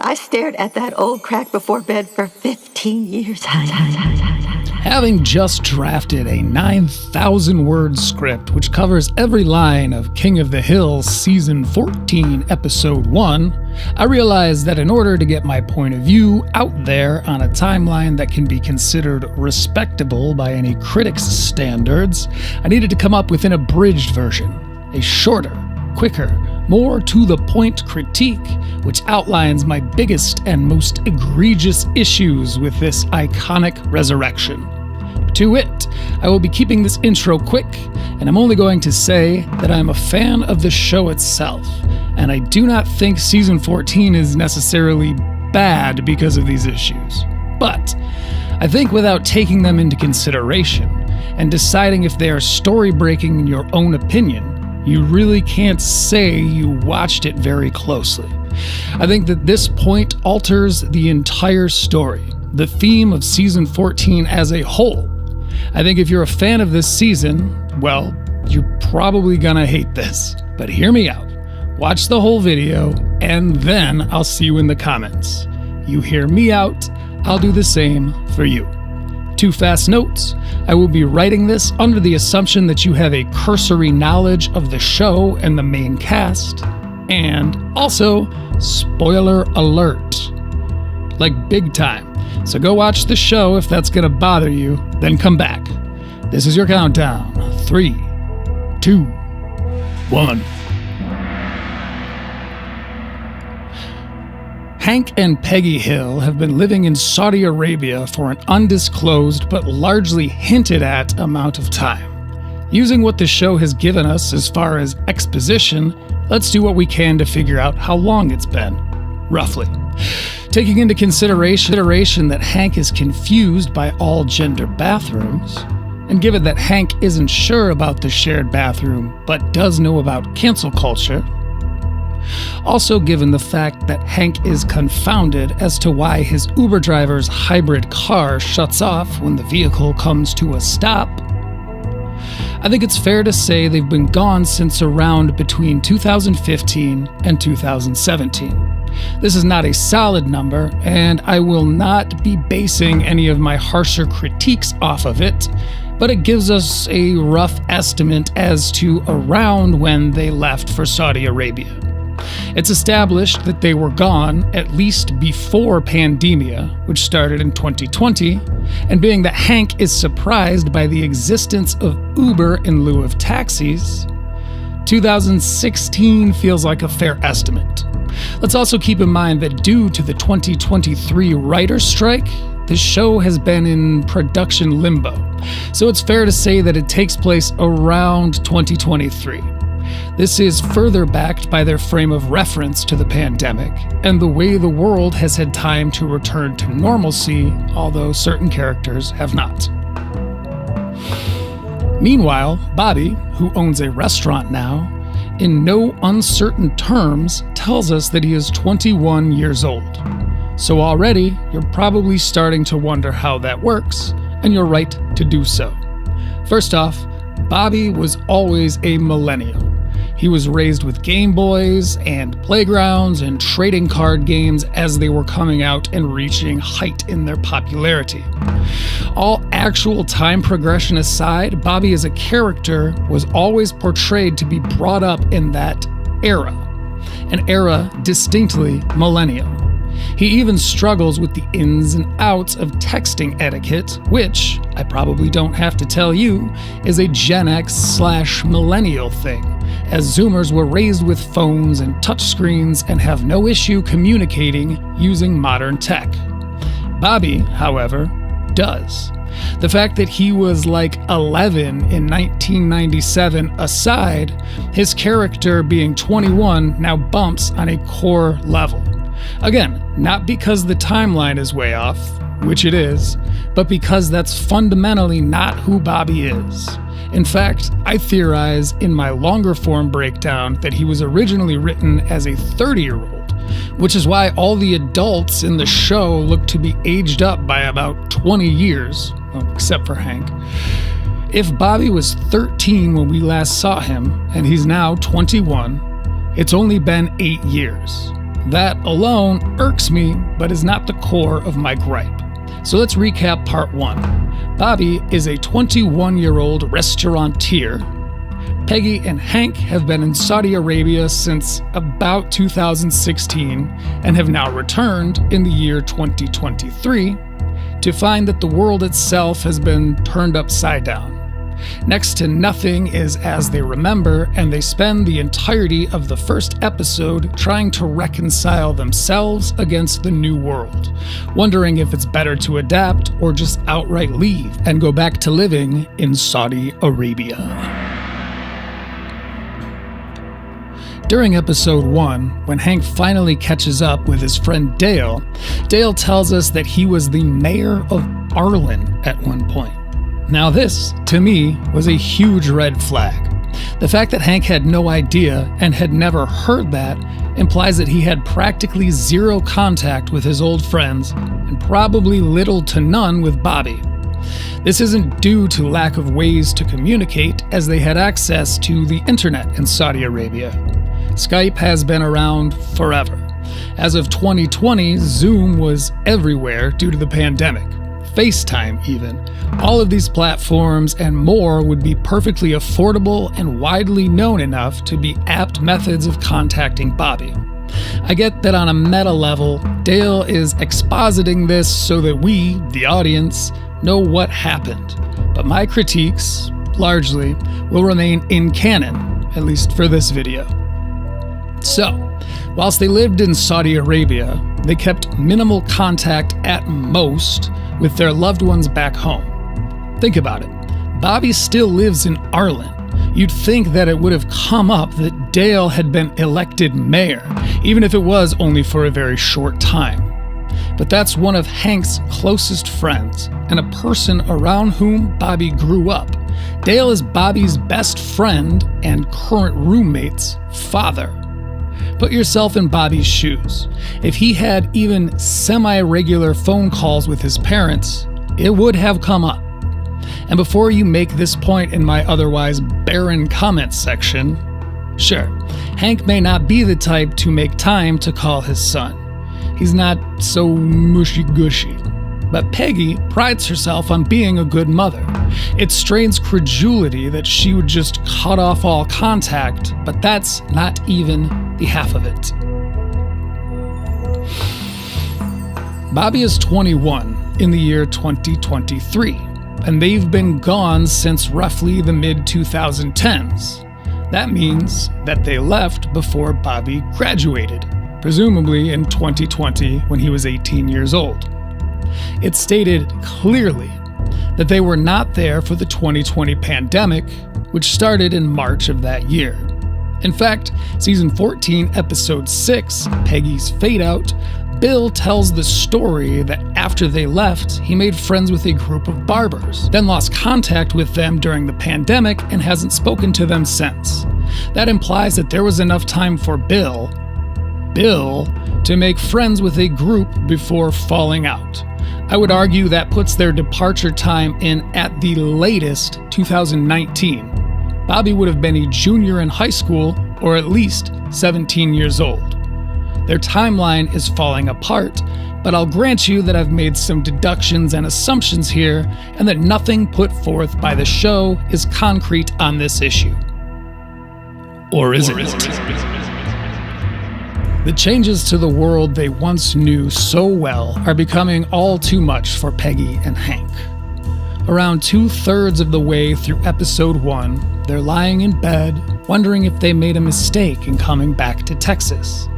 I stared at that old crack before bed for 15 years. Having just drafted a 9,000-word script which covers every line of King of the Hill Season 14, Episode 1, I realized that in order to get my point of view out there on a timeline that can be considered respectable by any critic's standards, I needed to come up with an abridged version, a shorter, quicker, more to-the-point critique which outlines my biggest and most egregious issues with this iconic resurrection. To wit, I will be keeping this intro quick, and I'm only going to say that I'm a fan of the show itself, and I do not think Season 14 is necessarily bad because of these issues. But I think without taking them into consideration and deciding if they are story-breaking in your own opinion, you really can't say you watched it very closely. I think that this point alters the entire story, the theme of Season 14 as a whole. I think if you're a fan of this season, well, you're probably gonna hate this. But hear me out. Watch the whole video, and then I'll see you in the comments. You hear me out, I'll do the same for you. 2 fast notes. I will be writing this under the assumption that you have a cursory knowledge of the show and the main cast. And also, spoiler alert. Like big time. So go watch the show if that's gonna bother you, then come back. This is your countdown. 3, 2, 1. Hank and Peggy Hill have been living in Saudi Arabia for an undisclosed but largely hinted at amount of time. Using what the show has given us as far as exposition, let's do what we can to figure out how long it's been, roughly. Taking into consideration that Hank is confused by all-gender bathrooms, and given that Hank isn't sure about the shared bathroom but does know about cancel culture, also given the fact that Hank is confounded as to why his Uber driver's hybrid car shuts off when the vehicle comes to a stop, I think it's fair to say they've been gone since around between 2015 and 2017. This is not a solid number, and I will not be basing any of my harsher critiques off of it, but it gives us a rough estimate as to around when they left for Saudi Arabia. It's established that they were gone at least before pandemia, which started in 2020, and being that Hank is surprised by the existence of Uber in lieu of taxis, 2016 feels like a fair estimate. Let's also keep in mind that due to the 2023 writer's strike, this show has been in production limbo, so it's fair to say that it takes place around 2023. This is further backed by their frame of reference to the pandemic and the way the world has had time to return to normalcy, although certain characters have not. Meanwhile, Bobby, who owns a restaurant now, in no uncertain terms tells us that he is 21 years old. So already, you're probably starting to wonder how that works, and you're right to do so. First off, Bobby was always a millennial. He was raised with Game Boys and playgrounds and trading card games as they were coming out and reaching height in their popularity. All actual time progression aside, Bobby as a character was always portrayed to be brought up in that era, an era distinctly millennial. He even struggles with the ins and outs of texting etiquette, which, I probably don't have to tell you, is a Gen X/millennial thing, as Zoomers were raised with phones and touchscreens and have no issue communicating using modern tech. Bobby, however, does. The fact that he was like 11 in 1997 aside, his character being 21 now bumps on a core level. Again, not because the timeline is way off, which it is, but because that's fundamentally not who Bobby is. In fact, I theorize in my longer form breakdown that he was originally written as a 30-year-old, which is why all the adults in the show look to be aged up by about 20 years, well, except for Hank. If Bobby was 13 when we last saw him, and he's now 21, it's only been 8 years. That alone irks me, but is not the core of my gripe. So let's recap part 1. Bobby is a 21-year-old restaurateur. Peggy and Hank have been in Saudi Arabia since about 2016 and have now returned in the year 2023 to find that the world itself has been turned upside down. Next to nothing is as they remember, and they spend the entirety of the first episode trying to reconcile themselves against the new world, wondering if it's better to adapt or just outright leave and go back to living in Saudi Arabia. During episode 1, when Hank finally catches up with his friend Dale, Dale tells us that he was the mayor of Arlen at one point. Now this, to me, was a huge red flag. The fact that Hank had no idea and had never heard that implies that he had practically zero contact with his old friends and probably little to none with Bobby. This isn't due to lack of ways to communicate, as they had access to the internet in Saudi Arabia. Skype has been around forever. As of 2020, Zoom was everywhere due to the pandemic. FaceTime even. All of these platforms and more would be perfectly affordable and widely known enough to be apt methods of contacting Bobby. I get that on a meta level, Dale is expositing this so that we, the audience, know what happened. But my critiques, largely, will remain in canon, at least for this video. So, whilst they lived in Saudi Arabia, they kept minimal contact at most with their loved ones back home. Think about it. Bobby still lives in Arlen. You'd think that it would have come up that Dale had been elected mayor, even if it was only for a very short time. But that's one of Hank's closest friends, and a person around whom Bobby grew up. Dale is Bobby's best friend and current roommate's father. Put yourself in Bobby's shoes. If he had even semi-regular phone calls with his parents, it would have come up. And before you make this point in my otherwise barren comment section, sure, Hank may not be the type to make time to call his son. He's not so mushy-gushy. But Peggy prides herself on being a good mother. It strains credulity that she would just cut off all contact, but that's not even the half of it. Bobby is 21 in the year 2023, and they've been gone since roughly the mid-2010s. That means that they left before Bobby graduated, presumably in 2020 when he was 18 years old. It's stated clearly that they were not there for the 2020 pandemic, which started in March of that year. In fact, season 14, episode 6, Peggy's Fade Out, Bill tells the story that after they left, he made friends with a group of barbers, then lost contact with them during the pandemic and hasn't spoken to them since. That implies that there was enough time for Bill, to make friends with a group before falling out. I would argue that puts their departure time in, at the latest, 2019. Bobby would have been a junior in high school, or at least 17 years old. Their timeline is falling apart, but I'll grant you that I've made some deductions and assumptions here, and that nothing put forth by the show is concrete on this issue. Or is it? The changes to the world they once knew so well are becoming all too much for Peggy and Hank. Around 2/3 of the way through episode 1, they're lying in bed, wondering if they made a mistake in coming back to Texas.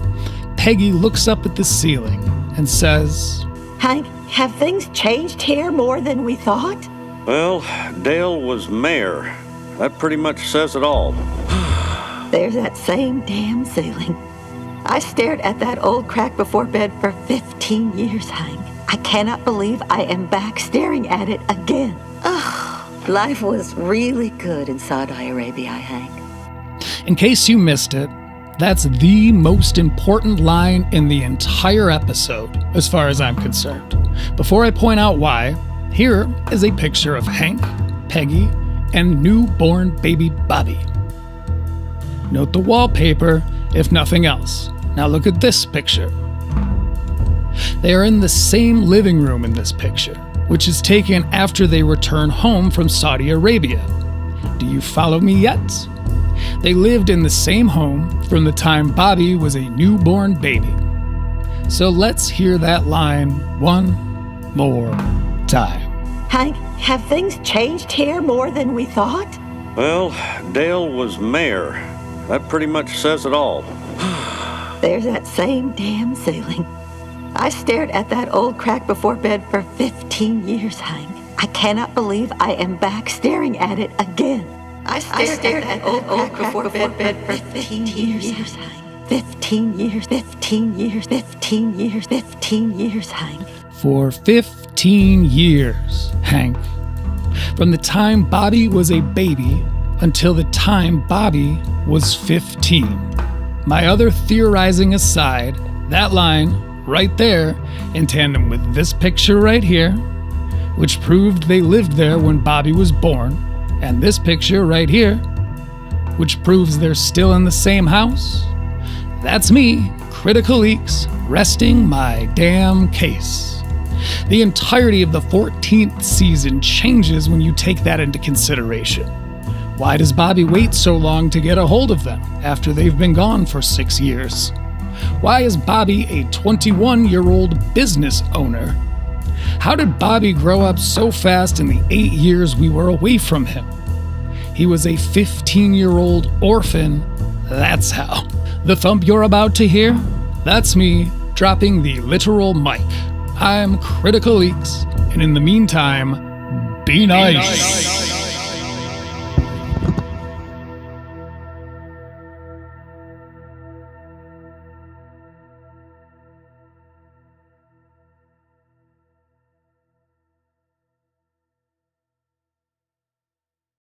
Peggy looks up at the ceiling and says, Hank, have things changed here more than we thought? Well, Dale was mayor. That pretty much says it all. There's that same damn ceiling. I stared at that old crack before bed for 15 years, Hank. I cannot believe I am back staring at it again. Ugh, life was really good in Saudi Arabia, Hank. In case you missed it, that's the most important line in the entire episode, as far as I'm concerned. Before I point out why, here is a picture of Hank, Peggy, and newborn baby Bobby. Note the wallpaper, if nothing else. Now look at this picture. They are in the same living room in this picture, which is taken after they return home from Saudi Arabia. Do you follow me yet? They lived in the same home from the time Bobby was a newborn baby. So let's hear that line one more time. Hank, have things changed here more than we thought? Well, Dale was mayor. That pretty much says it all. There's that same damn ceiling. I stared at that old crack before bed for 15 years, Hank. I cannot believe I am back staring at it again. I stared at that old crack before bed for 15 years, Hank. 15 years, 15 years, 15 years, 15 years, Hank. For 15 years, Hank. From the time Bobby was a baby until the time Bobby was 15. My other theorizing aside, that line right there, in tandem with this picture right here, which proved they lived there when Bobby was born, and this picture right here, which proves they're still in the same house, that's me, Critical Leaks, resting my damn case. The entirety of the 14th season changes when you take that into consideration. Why does Bobby wait so long to get a hold of them after they've been gone for 6 years? Why is Bobby a 21-year-old business owner? How did Bobby grow up so fast in the 8 years we were away from him? He was a 15-year-old orphan, that's how. The thump you're about to hear? That's me dropping the literal mic. I'm Critical Leaks, and in the meantime, be nice.